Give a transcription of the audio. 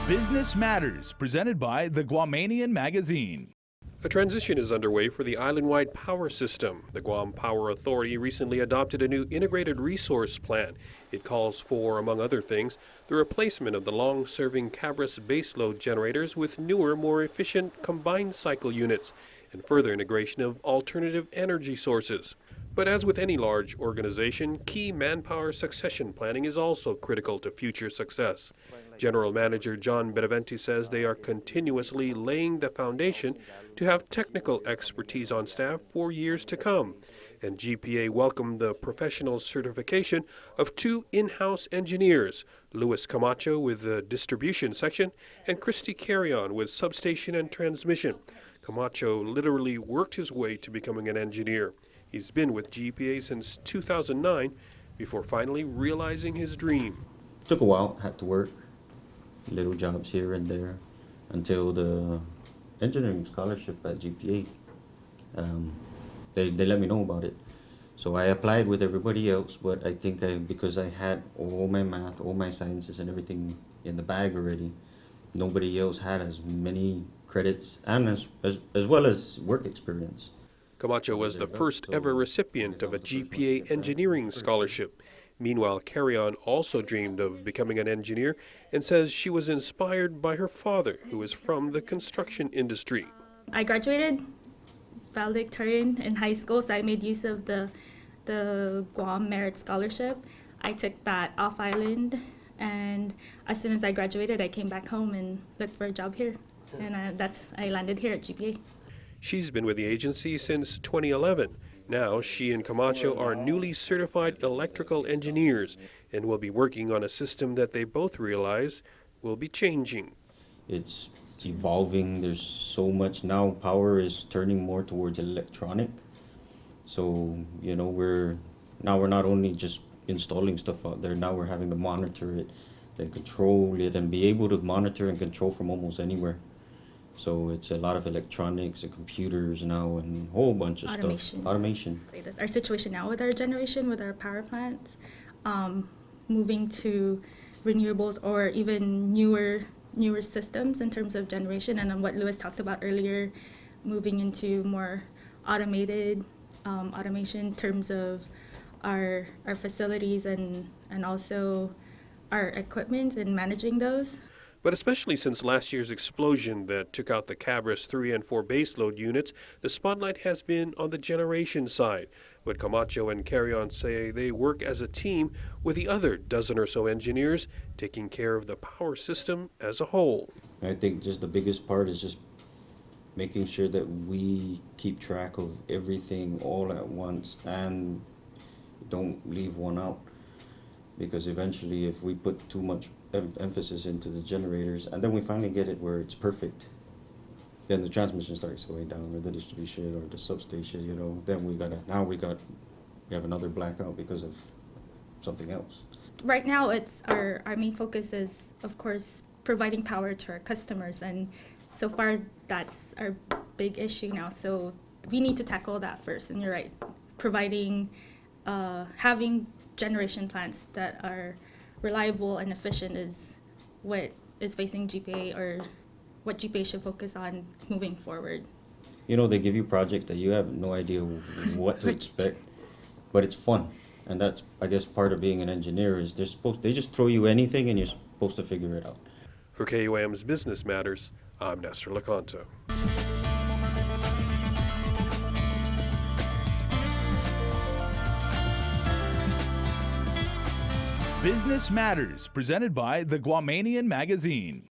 Business Matters, presented by the Guamanian Magazine. A transition is underway for the island-wide power system. The Guam Power Authority recently adopted a new integrated resource plan. It calls for, among other things, the replacement of the long-serving Cabras baseload generators with newer, more efficient combined cycle units and further integration of alternative energy sources. But as with any large organization, key manpower succession planning is also critical to future success. General Manager John Benavente says they are continuously laying the foundation to have technical expertise on staff for years to come. And GPA welcomed the professional certification of two in-house engineers, Luis Camacho with the distribution section and Christy Carrion with substation and transmission. Camacho literally worked his way to becoming an engineer. He's been with GPA since 2009 before finally realizing his dream. Took a while, had to work, little jobs here and there, until the engineering scholarship at GPA. They let me know about it. So I applied with everybody else, but I think because I had all my math, all my sciences and everything in the bag already, nobody else had as many credits and as well as work experience. Camacho was the first ever recipient of a GPA engineering scholarship. Meanwhile, Carrion also dreamed of becoming an engineer and says she was inspired by her father, who is from the construction industry. I graduated valedictorian in high school, so I made use of the Guam Merit Scholarship. I took that off island, and as soon as I graduated, I came back home and looked for a job here, and I landed here at GPA. She's been with the agency since 2011. Now she and Camacho are newly certified electrical engineers and will be working on a system that they both realize will be changing. It's evolving. There's so much now. Power is turning more towards electronic. So, you know, we're not only just installing stuff out there, now we're having to monitor it and control it and be able to monitor and control from almost anywhere. So it's a lot of electronics and computers now and a whole bunch of stuff. Automation. Our situation now with our generation, with our power plants, moving to renewables or even newer systems in terms of generation, and what Louis talked about earlier, moving into more automated automation in terms of our facilities and also our equipment and managing those. But especially since last year's explosion that took out the Cabras 3 and 4 baseload units, the spotlight has been on the generation side. But Camacho and Carrion say they work as a team with the other dozen or so engineers, taking care of the power system as a whole. I think just the biggest part is just making sure that we keep track of everything all at once and don't leave one out. Because eventually if we put too much emphasis into the generators and then we finally get it where it's perfect, then the transmission starts going down, or the distribution or the substation, you know, then we have another blackout because of something else. Right now it's our main focus is, of course, providing power to our customers, and so far that's our big issue now, so we need to tackle that first. And you're right, providing having generation plants that are reliable and efficient is what is facing GPA, or what GPA should focus on moving forward. You know, they give you projects that you have no idea what to expect, but it's fun. And that's, I guess, part of being an engineer is they just throw you anything and you're supposed to figure it out. For KUAM's Business Matters, I'm Nestor Licanto. Business Matters, presented by the Guamanian Magazine.